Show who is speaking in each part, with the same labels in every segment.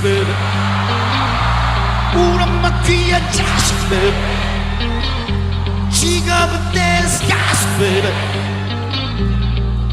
Speaker 1: baby. 우리 엄마 귀한 자식, baby. 지갑은 댄스 가수, baby.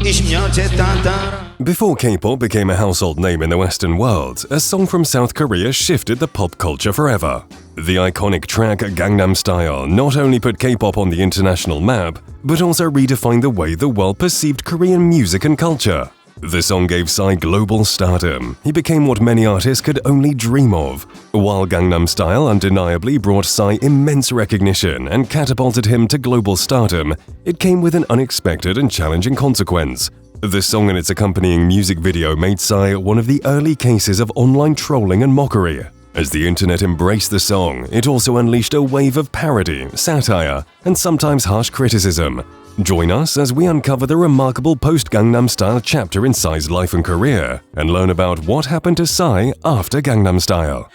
Speaker 1: 20년째 딴따라.
Speaker 2: Before K-pop became a household name in the Western world, a song from South Korea shifted the pop culture forever. The iconic track Gangnam Style not only put K-pop on the international map, but also redefined the way the world perceived Korean music and culture. The song gave Psy global stardom. He became what many artists could only dream of. While Gangnam Style undeniably brought Psy immense recognition and catapulted him to global stardom, it came with an unexpected and challenging consequence. The song and its accompanying music video made Psy one of the early cases of online trolling and mockery. As the internet embraced the song, it also unleashed a wave of parody, satire, and sometimes harsh criticism. Join us as we uncover the remarkable post-Gangnam Style chapter in Psy's life and career, and learn about what happened to Psy after Gangnam Style.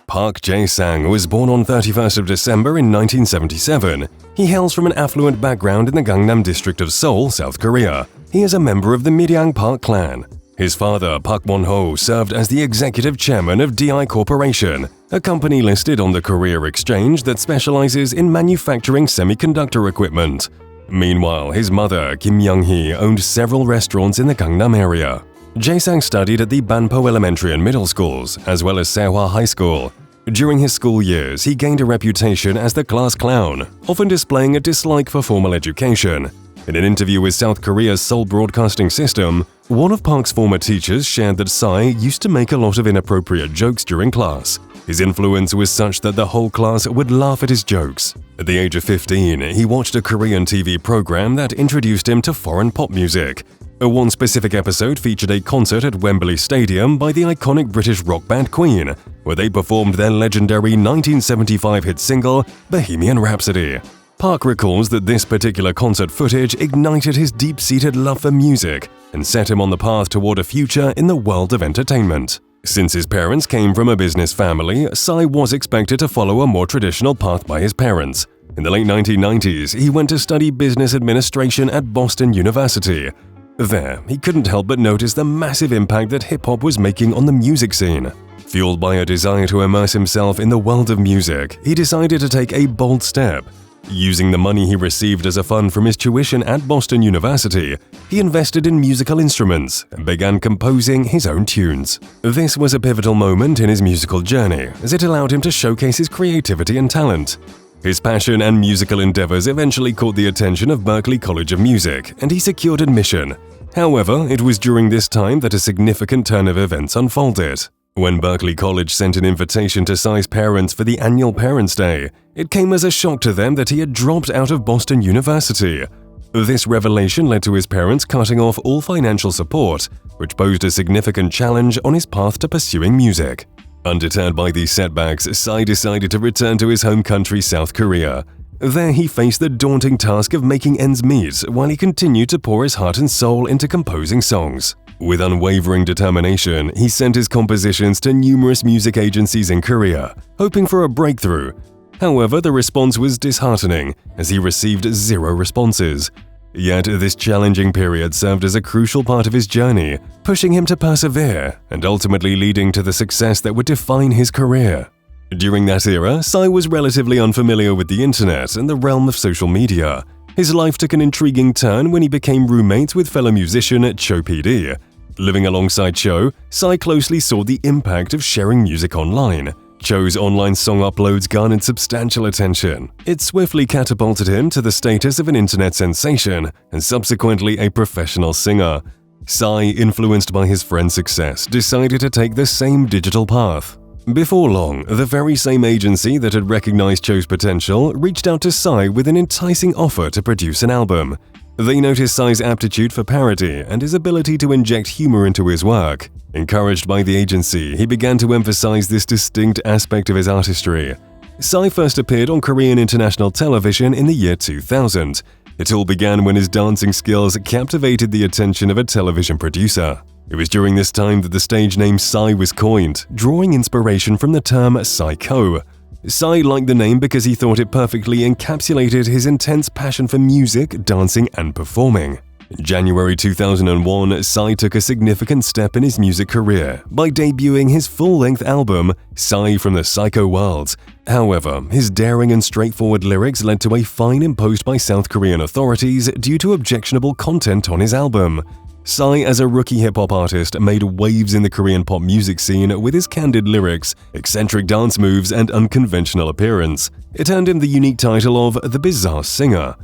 Speaker 2: Park Jae-sang was born on 31st of December in 1977. He hails from an affluent background in the Gangnam district of Seoul, South Korea. He is a member of the Miryang Park clan. His father, Park Won-ho, served as the executive chairman of DI Corporation, a company listed on the Korea Exchange that specializes in manufacturing semiconductor equipment. Meanwhile, his mother, Kim Young-hee, owned several restaurants in the Gangnam area. Jae-sang studied at the Banpo Elementary and Middle Schools, as well as Sehwa High School. During his school years, he gained a reputation as the class clown, often displaying a dislike for formal education. In an interview with South Korea's Seoul Broadcasting System, one of Park's former teachers shared that Psy used to make a lot of inappropriate jokes during class. His influence was such that the whole class would laugh at his jokes. At the age of 15, he watched a Korean TV program that introduced him to foreign pop music. One specific episode featured a concert at Wembley Stadium by the iconic British rock band Queen, where they performed their legendary 1975 hit single, Bohemian Rhapsody. Park recalls that this particular concert footage ignited his deep-seated love for music and set him on the path toward a future in the world of entertainment. Since his parents came from a business family, Psy was expected to follow a more traditional path by his parents. In the late 1990s, he went to study business administration at Boston University. There, he couldn't help but notice the massive impact that hip-hop was making on the music scene. Fueled by a desire to immerse himself in the world of music, he decided to take a bold step. Using the money he received as a fund from his tuition at Boston University, he invested in musical instruments and began composing his own tunes. This was a pivotal moment in his musical journey, as it allowed him to showcase his creativity and talent. His passion and musical endeavors eventually caught the attention of Berklee College of Music, and he secured admission. However, it was during this time that a significant turn of events unfolded. When Berklee College sent an invitation to Psy's parents for the annual Parents' Day, it came as a shock to them that he had dropped out of Boston University. This revelation led to his parents cutting off all financial support, which posed a significant challenge on his path to pursuing music. Undeterred by these setbacks, Psy decided to return to his home country, South Korea. There, he faced the daunting task of making ends meet while he continued to pour his heart and soul into composing songs. With unwavering determination, he sent his compositions to numerous music agencies in Korea, hoping for a breakthrough. However, the response was disheartening, as he received zero responses. Yet, this challenging period served as a crucial part of his journey, pushing him to persevere and ultimately leading to the success that would define his career. During that era, Psy was relatively unfamiliar with the internet and the realm of social media. His life took an intriguing turn when he became roommates with fellow musician Cho PD. Living alongside Cho, Psy closely saw the impact of sharing music online. Cho's online song uploads garnered substantial attention. It swiftly catapulted him to the status of an internet sensation and subsequently a professional singer. Psy, influenced by his friend's success, decided to take the same digital path. Before long, the very same agency that had recognized Cho's potential reached out to Psy with an enticing offer to produce an album. They noticed Psy's aptitude for parody and his ability to inject humor into his work. Encouraged by the agency, he began to emphasize this distinct aspect of his artistry. Psy first appeared on Korean international television in the year 2000. It all began when his dancing skills captivated the attention of a television producer. It was during this time that the stage name Psy was coined, drawing inspiration from the term psycho. Psy liked the name because he thought it perfectly encapsulated his intense passion for music, dancing, and performing. In January 2001, Psy took a significant step in his music career by debuting his full-length album, Psy from the Psycho World. However, his daring and straightforward lyrics led to a fine imposed by South Korean authorities due to objectionable content on his album. Psy, as a rookie hip-hop artist, made waves in the Korean pop music scene with his candid lyrics, eccentric dance moves, and unconventional appearance. It earned him the unique title of the Bizarre Singer.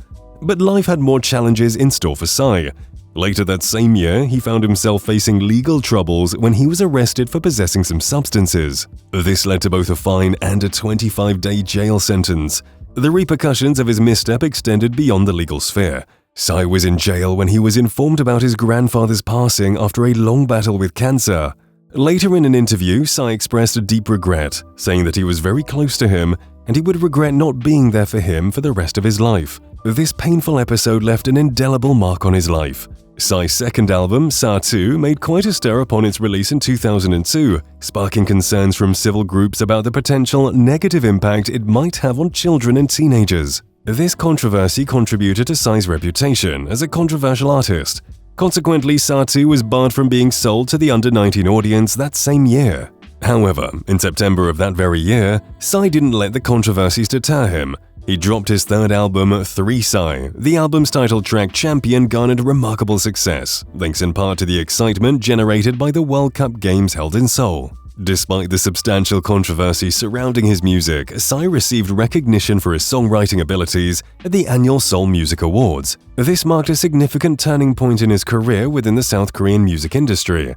Speaker 2: But life had more challenges in store for Psy. Later that same year, he found himself facing legal troubles when he was arrested for possessing some substances. This led to both a fine and a 25-day jail sentence. The repercussions of his misstep extended beyond the legal sphere. Psy was in jail when he was informed about his grandfather's passing after a long battle with cancer. Later in an interview, Psy expressed a deep regret, saying that he was very close to him and he would regret not being there for him for the rest of his life. This painful episode left an indelible mark on his life. Psy's second album, Sa 2, made quite a stir upon its release in 2002, sparking concerns from civil groups about the potential negative impact it might have on children and teenagers. This controversy contributed to Psy's reputation as a controversial artist. Consequently, Sa 2 was barred from being sold to the under-19 audience that same year. However, in September of that very year, Psy didn't let the controversies deter him. He dropped his third album, 3 Psy. The album's title track, Champion, garnered remarkable success, thanks in part to the excitement generated by the World Cup games held in Seoul. Despite the substantial controversy surrounding his music, Psy received recognition for his songwriting abilities at the annual Seoul Music Awards. This marked a significant turning point in his career within the South Korean music industry.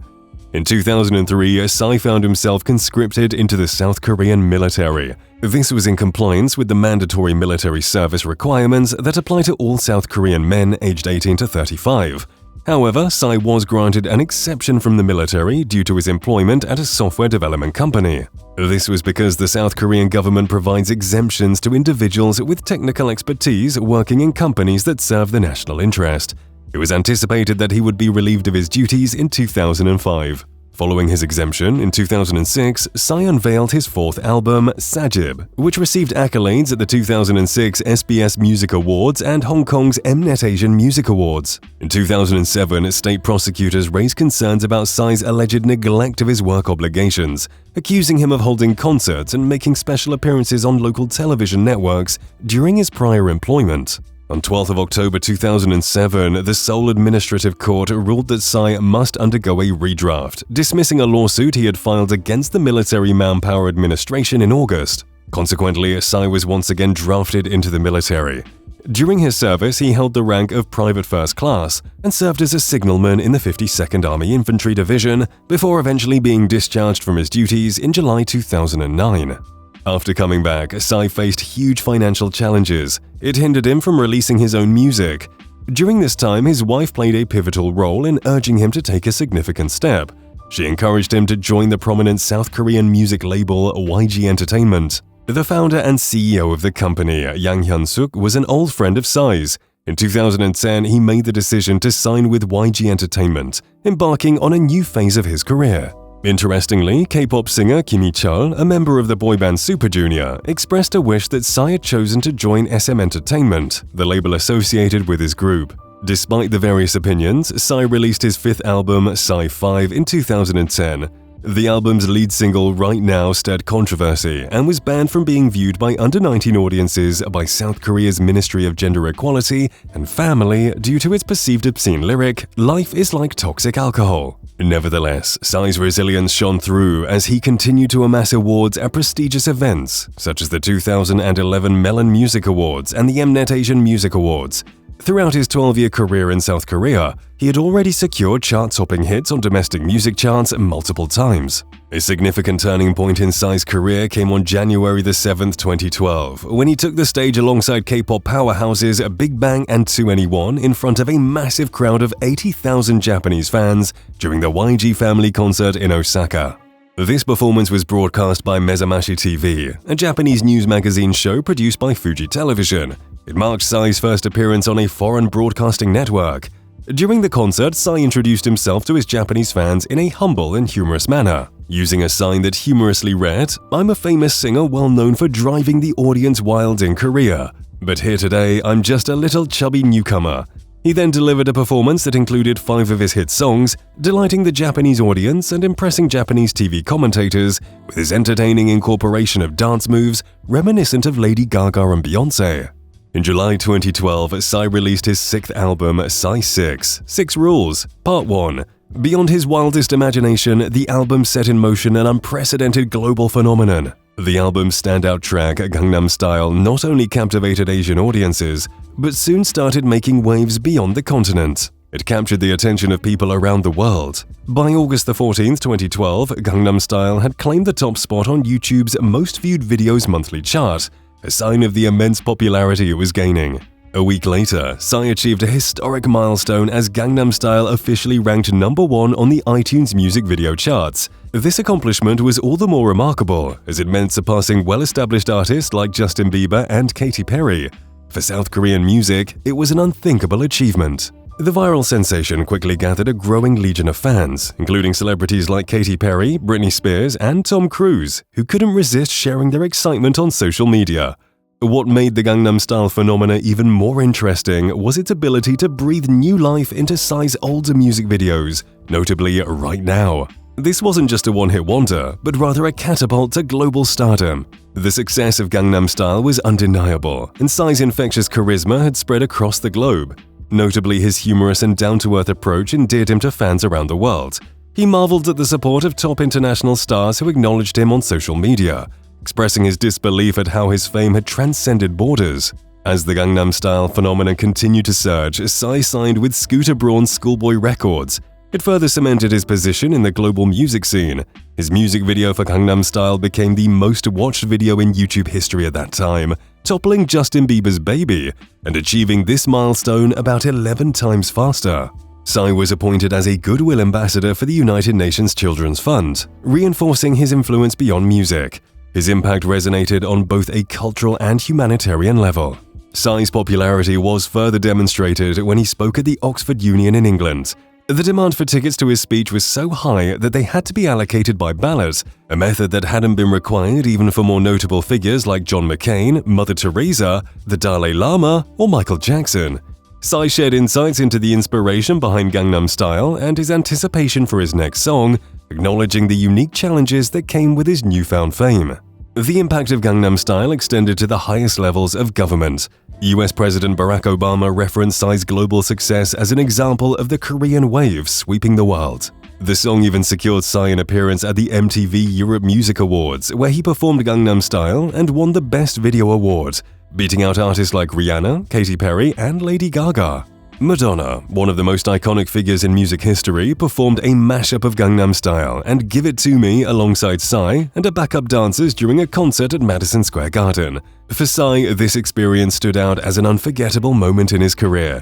Speaker 2: In 2003, Psy found himself conscripted into the South Korean military. This was in compliance with the mandatory military service requirements that apply to all South Korean men aged 18 to 35. However, Psy was granted an exception from the military due to his employment at a software development company. This was because the South Korean government provides exemptions to individuals with technical expertise working in companies that serve the national interest. It was anticipated that he would be relieved of his duties in 2005. Following his exemption, in 2006, Psy unveiled his fourth album, Sajib, which received accolades at the 2006 SBS Music Awards and Hong Kong's Mnet Asian Music Awards. In 2007, state prosecutors raised concerns about Psy's alleged neglect of his work obligations, accusing him of holding concerts and making special appearances on local television networks during his prior employment. On 12 October 2007, the Seoul Administrative Court ruled that Psy must undergo a redraft, dismissing a lawsuit he had filed against the Military Manpower Administration in August. Consequently, Psy was once again drafted into the military. During his service, he held the rank of Private First Class and served as a signalman in the 52nd Army Infantry Division before eventually being discharged from his duties in July 2009. After coming back, Psy faced huge financial challenges. It hindered him from releasing his own music. During this time, his wife played a pivotal role in urging him to take a significant step. She encouraged him to join the prominent South Korean music label YG Entertainment. The founder and CEO of the company, Yang Hyun-suk, was an old friend of Psy's. In 2010, he made the decision to sign with YG Entertainment, embarking on a new phase of his career. Interestingly, K-pop singer Kim Hee-chul, a member of the boy band Super Junior, expressed a wish that Psy had chosen to join SM Entertainment, the label associated with his group. Despite the various opinions, Psy released his fifth album, Psy 5, in 2010. The album's lead single, Right Now, stirred controversy and was banned from being viewed by under-19 audiences by South Korea's Ministry of Gender Equality and Family due to its perceived obscene lyric, "Life is like toxic alcohol." Nevertheless, Psy's resilience shone through as he continued to amass awards at prestigious events, such as the 2011 Melon Music Awards and the Mnet Asian Music Awards. Throughout his 12-year career in South Korea, he had already secured chart-topping hits on domestic music charts multiple times. A significant turning point in Psy's career came on January 7, 2012, when he took the stage alongside K-pop powerhouses Big Bang and 2NE1 in front of a massive crowd of 80,000 Japanese fans during the YG Family concert in Osaka. This performance was broadcast by Mezamashi TV, a Japanese news magazine show produced by Fuji Television. It marked Psy's first appearance on a foreign broadcasting network. During the concert, Psy introduced himself to his Japanese fans in a humble and humorous manner. using a sign that humorously read, "I'm a famous singer well known for driving the audience wild in Korea, but here today I'm just a little chubby newcomer." He then delivered a performance that included 5 of his hit songs, delighting the Japanese audience and impressing Japanese TV commentators with his entertaining incorporation of dance moves reminiscent of Lady Gaga and Beyoncé. In July 2012, Psy released his 6th album, Psy 6, 6 Rules, Part 1. Beyond his wildest imagination, the album set in motion an unprecedented global phenomenon. The album's standout track, Gangnam Style, not only captivated Asian audiences, but soon started making waves beyond the continent. It captured the attention of people around the world. By August 14, 2012, Gangnam Style had claimed the top spot on YouTube's most viewed videos monthly chart, a sign of the immense popularity it was gaining. A week later, Psy achieved a historic milestone as Gangnam Style officially ranked number 1 on the iTunes music video charts. This accomplishment was all the more remarkable, as it meant surpassing well-established artists like Justin Bieber and Katy Perry. For South Korean music, it was an unthinkable achievement. The viral sensation quickly gathered a growing legion of fans, including celebrities like Katy Perry, Britney Spears, and Tom Cruise, who couldn't resist sharing their excitement on social media. What made the Gangnam Style phenomena even more interesting was its ability to breathe new life into Psy's older music videos, notably Right Now. This wasn't just a one-hit wonder, but rather a catapult to global stardom. The success of Gangnam Style was undeniable, and Psy's infectious charisma had spread across the globe. Notably, his humorous and down-to-earth approach endeared him to fans around the world. He marveled at the support of top international stars who acknowledged him on social media, expressing his disbelief at how his fame had transcended borders. As the Gangnam Style phenomenon continued to surge, Psy signed with Scooter Braun's Schoolboy Records. It further cemented his position in the global music scene. His music video for Gangnam Style became the most watched video in YouTube history at that time, toppling Justin Bieber's Baby and achieving this milestone about 11 times faster. Psy was appointed as a Goodwill Ambassador for the United Nations Children's Fund, reinforcing his influence beyond music. His impact resonated on both a cultural and humanitarian level. Psy's popularity was further demonstrated when he spoke at the Oxford Union in England. The demand for tickets to his speech was so high that they had to be allocated by ballot, a method that hadn't been required even for more notable figures like John McCain, Mother Teresa, the Dalai Lama, or Michael Jackson. Psy shared insights into the inspiration behind Gangnam Style and his anticipation for his next song, acknowledging the unique challenges that came with his newfound fame. The impact of Gangnam Style extended to the highest levels of government. US President Barack Obama referenced Psy's global success as an example of the Korean wave sweeping the world. The song even secured Psy an appearance at the MTV Europe Music Awards, where he performed Gangnam Style and won the Best Video Award, beating out artists like Rihanna, Katy Perry, and Lady Gaga. Madonna, one of the most iconic figures in music history, performed a mashup of Gangnam Style and Give It To Me alongside Psy and her backup dancers during a concert at Madison Square Garden. For Psy, this experience stood out as an unforgettable moment in his career.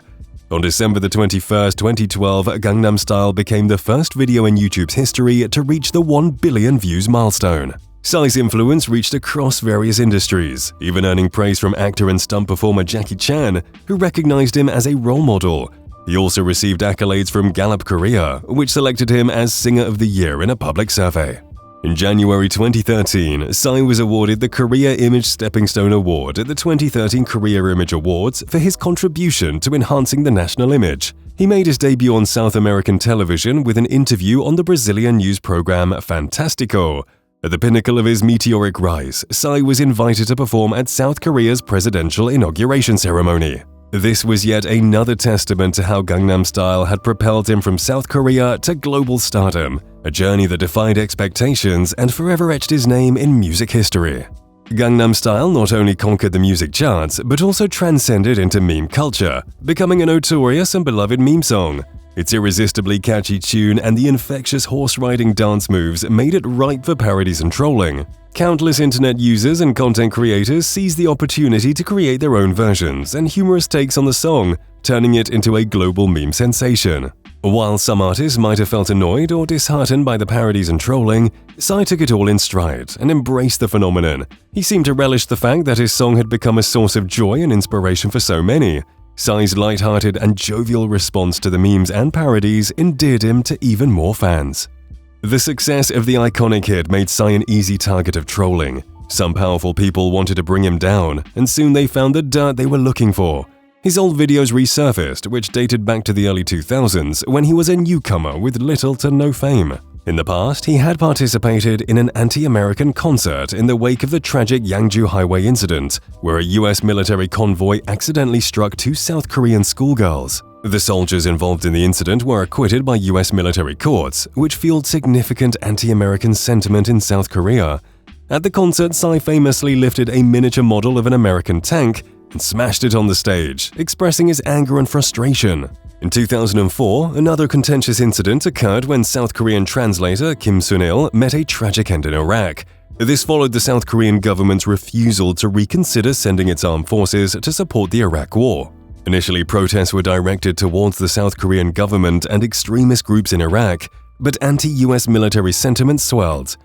Speaker 2: On December 21, 2012, Gangnam Style became the first video in YouTube's history to reach the 1 billion views milestone. Psy's influence reached across various industries, even earning praise from actor and stunt performer Jackie Chan, who recognized him as a role model. He also received accolades from Gallup Korea, which selected him as Singer of the Year in a public survey. In January 2013, Psy was awarded the Korea Image Stepping Stone Award at the 2013 Korea Image Awards for his contribution to enhancing the national image. He made his debut on South American television with an interview on the Brazilian news program Fantástico. At the pinnacle of his meteoric rise, Psy was invited to perform at South Korea's presidential inauguration ceremony. This was yet another testament to how Gangnam Style had propelled him from South Korea to global stardom, a journey that defied expectations and forever etched his name in music history. Gangnam Style not only conquered the music charts, but also transcended into meme culture, becoming a notorious and beloved meme song. Its irresistibly catchy tune and the infectious horse-riding dance moves made it ripe for parodies and trolling. Countless internet users and content creators seized the opportunity to create their own versions and humorous takes on the song, turning it into a global meme sensation. While some artists might have felt annoyed or disheartened by the parodies and trolling, Psy took it all in stride and embraced the phenomenon. He seemed to relish the fact that his song had become a source of joy and inspiration for so many. Psy's light-hearted and jovial response to the memes and parodies endeared him to even more fans. The success of the iconic hit made Psy an easy target of trolling. Some powerful people wanted to bring him down, and soon they found the dirt they were looking for. His old videos resurfaced, which dated back to the early 2000s when he was a newcomer with little to no fame. In the past, he had participated in an anti-American concert in the wake of the tragic Yangju Highway incident, where a US military convoy accidentally struck two South Korean schoolgirls. The soldiers involved in the incident were acquitted by US military courts, which fueled significant anti-American sentiment in South Korea. At the concert, Psy famously lifted a miniature model of an American tank and smashed it on the stage, expressing his anger and frustration. In 2004, another contentious incident occurred when South Korean translator Kim Sun-il met a tragic end in Iraq. This followed the South Korean government's refusal to reconsider sending its armed forces to support the Iraq War. Initially, protests were directed towards the South Korean government and extremist groups in Iraq, but anti-US military sentiment swelled.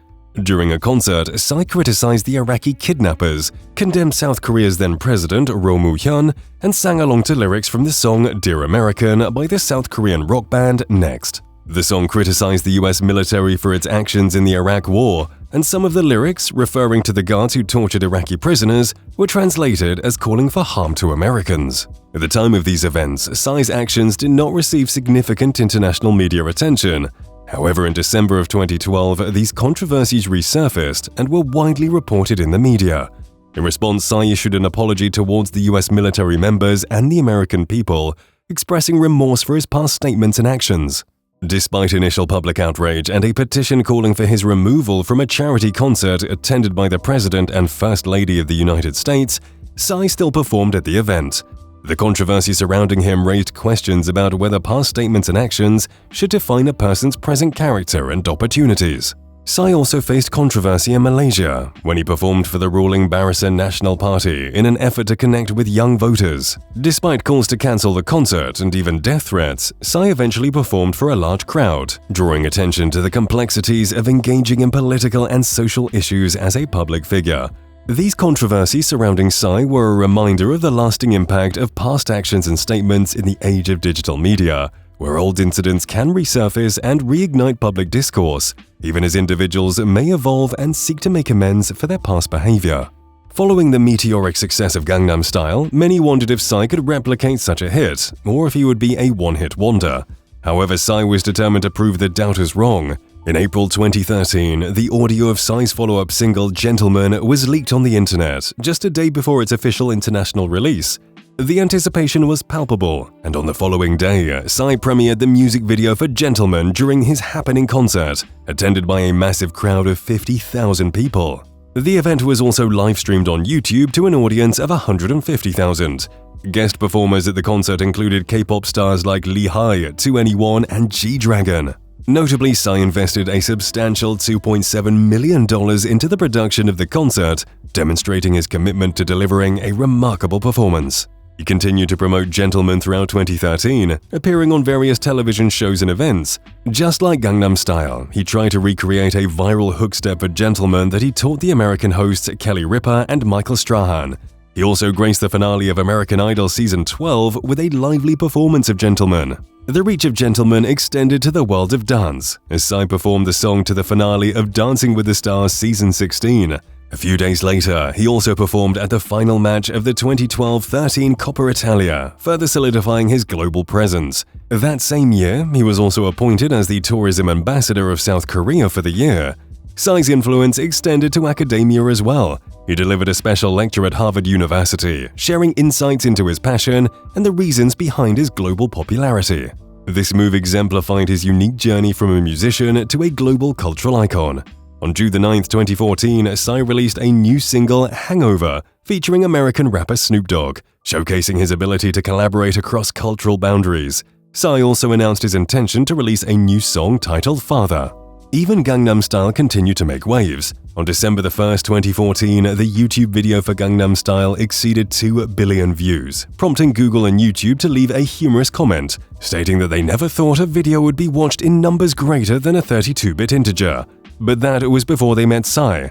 Speaker 2: During a concert, Psy criticized the Iraqi kidnappers, condemned South Korea's then-president Roh Moo-hyun, and sang along to lyrics from the song Dear American by the South Korean rock band Next. The song criticized the US military for its actions in the Iraq War, and some of the lyrics, referring to the guards who tortured Iraqi prisoners, were translated as calling for harm to Americans. At the time of these events, Psy's actions did not receive significant international media attention. However, in December of 2012, these controversies resurfaced and were widely reported in the media. In response, Psy issued an apology towards the US military members and the American people, expressing remorse for his past statements and actions. Despite initial public outrage and a petition calling for his removal from a charity concert attended by the President and First Lady of the United States, Psy still performed at the event. The controversy surrounding him raised questions about whether past statements and actions should define a person's present character and opportunities. Psy also faced controversy in Malaysia when he performed for the ruling Barisan National Party in an effort to connect with young voters. Despite calls to cancel the concert and even death threats, Psy eventually performed for a large crowd, drawing attention to the complexities of engaging in political and social issues as a public figure. These controversies surrounding Psy were a reminder of the lasting impact of past actions and statements in the age of digital media, where old incidents can resurface and reignite public discourse, even as individuals may evolve and seek to make amends for their past behavior. Following the meteoric success of Gangnam Style, many wondered if Psy could replicate such a hit, or if he would be a one-hit wonder. However, Psy was determined to prove the doubters wrong. In April 2013, the audio of Psy's follow-up single Gentleman was leaked on the internet just a day before its official international release. The anticipation was palpable, and on the following day, Psy premiered the music video for Gentleman during his happening concert, attended by a massive crowd of 50,000 people. The event was also live-streamed on YouTube to an audience of 150,000. Guest performers at the concert included K-pop stars like Lee Hi, 2NE1, and G-Dragon. Notably, Psy invested a substantial $2.7 million into the production of the concert, demonstrating his commitment to delivering a remarkable performance. He continued to promote Gentleman throughout 2013, appearing on various television shows and events. Just like Gangnam Style, he tried to recreate a viral hook step for Gentleman that he taught the American hosts Kelly Ripa and Michael Strahan. He also graced the finale of American Idol Season 12 with a lively performance of Gentleman. The reach of Gentleman extended to the world of dance, as Psy performed the song to the finale of Dancing with the Stars Season 16. A few days later, he also performed at the final match of the 2012-13 Coppa Italia, further solidifying his global presence. That same year, he was also appointed as the tourism ambassador of South Korea for the year. Psy's influence extended to academia as well. He delivered a special lecture at Harvard University, sharing insights into his passion and the reasons behind his global popularity. This move exemplified his unique journey from a musician to a global cultural icon. On June 9, 2014, Psy released a new single, Hangover, featuring American rapper Snoop Dogg, showcasing his ability to collaborate across cultural boundaries. Psy also announced his intention to release a new song titled Father. Even Gangnam Style continued to make waves. On December 1, 2014, the YouTube video for Gangnam Style exceeded 2 billion views, prompting Google and YouTube to leave a humorous comment, stating that they never thought a video would be watched in numbers greater than a 32-bit integer. But that was before they met Psy.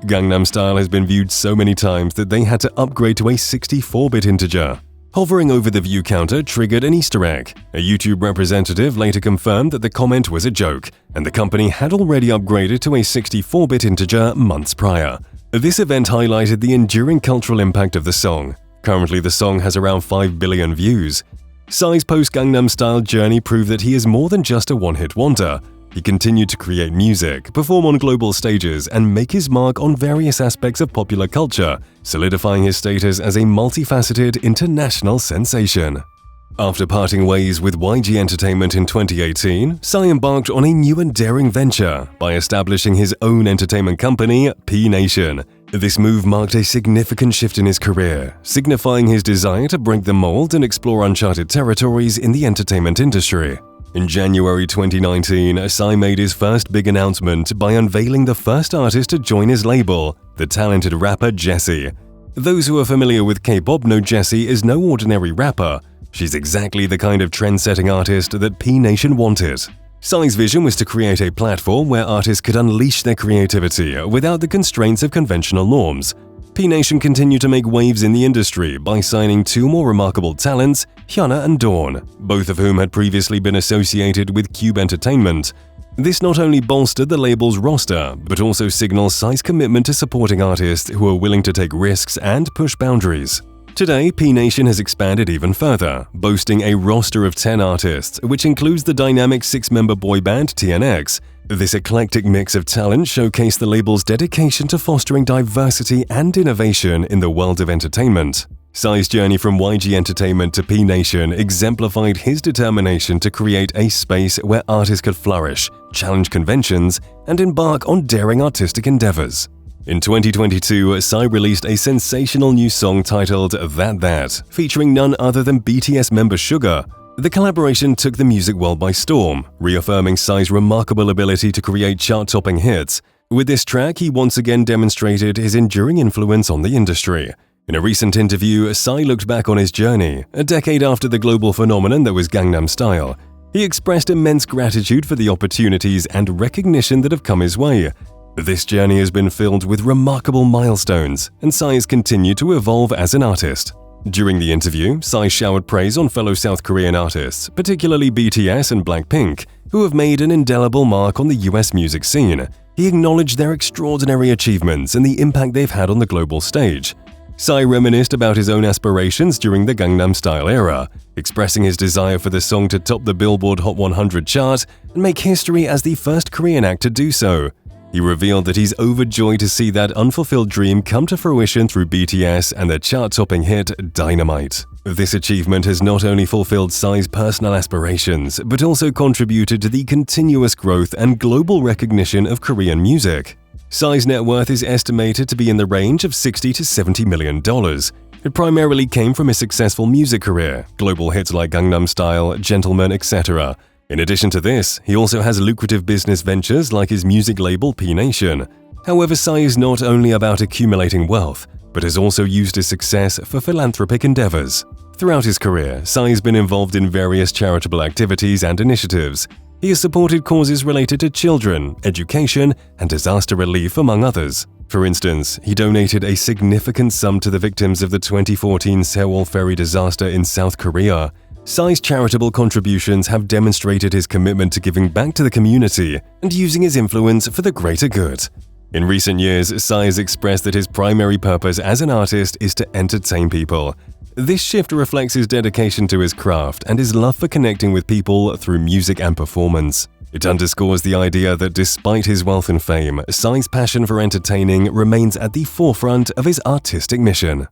Speaker 2: Gangnam Style has been viewed so many times that they had to upgrade to a 64-bit integer. Hovering over the view counter triggered an Easter egg. A YouTube representative later confirmed that the comment was a joke, and the company had already upgraded to a 64-bit integer months prior. This event highlighted the enduring cultural impact of the song. Currently, the song has around 5 billion views. Psy's post-Gangnam Style journey proved that he is more than just a one-hit wonder. He continued to create music, perform on global stages, and make his mark on various aspects of popular culture, solidifying his status as a multifaceted international sensation. After parting ways with YG Entertainment in 2018, Psy embarked on a new and daring venture by establishing his own entertainment company, P Nation. This move marked a significant shift in his career, signifying his desire to break the mold and explore uncharted territories in the entertainment industry. In January 2019, Psy made his first big announcement by unveiling the first artist to join his label, the talented rapper Jessie. Those who are familiar with K-pop know Jessie is no ordinary rapper. She's exactly the kind of trend-setting artist that P Nation wanted. Psy's vision was to create a platform where artists could unleash their creativity without the constraints of conventional norms. P Nation continued to make waves in the industry by signing two more remarkable talents, Hyuna and Dawn, both of whom had previously been associated with Cube Entertainment. This not only bolstered the label's roster, but also signals Psy's commitment to supporting artists who are willing to take risks and push boundaries. Today, P Nation has expanded even further, boasting a roster of 10 artists, which includes the dynamic 6-member boy band TNX. This eclectic mix of talent showcased the label's dedication to fostering diversity and innovation in the world of entertainment. Psy's journey from YG Entertainment to P Nation exemplified his determination to create a space where artists could flourish, challenge conventions, and embark on daring artistic endeavors. In 2022, Psy released a sensational new song titled That, featuring none other than BTS member Suga. The collaboration took the music world by storm, reaffirming Psy's remarkable ability to create chart-topping hits. With this track, he once again demonstrated his enduring influence on the industry. In a recent interview, Psy looked back on his journey, a decade after the global phenomenon that was Gangnam Style. He expressed immense gratitude for the opportunities and recognition that have come his way. This journey has been filled with remarkable milestones, and Psy has continued to evolve as an artist. During the interview, Psy showered praise on fellow South Korean artists, particularly BTS and Blackpink, who have made an indelible mark on the US music scene. He acknowledged their extraordinary achievements and the impact they've had on the global stage. Psy reminisced about his own aspirations during the Gangnam Style era, expressing his desire for the song to top the Billboard Hot 100 chart and make history as the first Korean act to do so. He revealed that he's overjoyed to see that unfulfilled dream come to fruition through BTS and their chart-topping hit Dynamite. This achievement has not only fulfilled Psy's personal aspirations, but also contributed to the continuous growth and global recognition of Korean music. Psy's net worth is estimated to be in the range of $60 to $70 million. It primarily came from his successful music career, global hits like Gangnam Style, Gentleman, etc. In addition to this, he also has lucrative business ventures like his music label P Nation. However, Psy is not only about accumulating wealth, but has also used his success for philanthropic endeavors. Throughout his career, Psy has been involved in various charitable activities and initiatives. He has supported causes related to children, education, and disaster relief, among others. For instance, he donated a significant sum to the victims of the 2014 Sewol ferry disaster in South Korea. Psy's charitable contributions have demonstrated his commitment to giving back to the community and using his influence for the greater good. In recent years, Psy has expressed that his primary purpose as an artist is to entertain people. This shift reflects his dedication to his craft and his love for connecting with people through music and performance. It underscores the idea that despite his wealth and fame, Psy's passion for entertaining remains at the forefront of his artistic mission.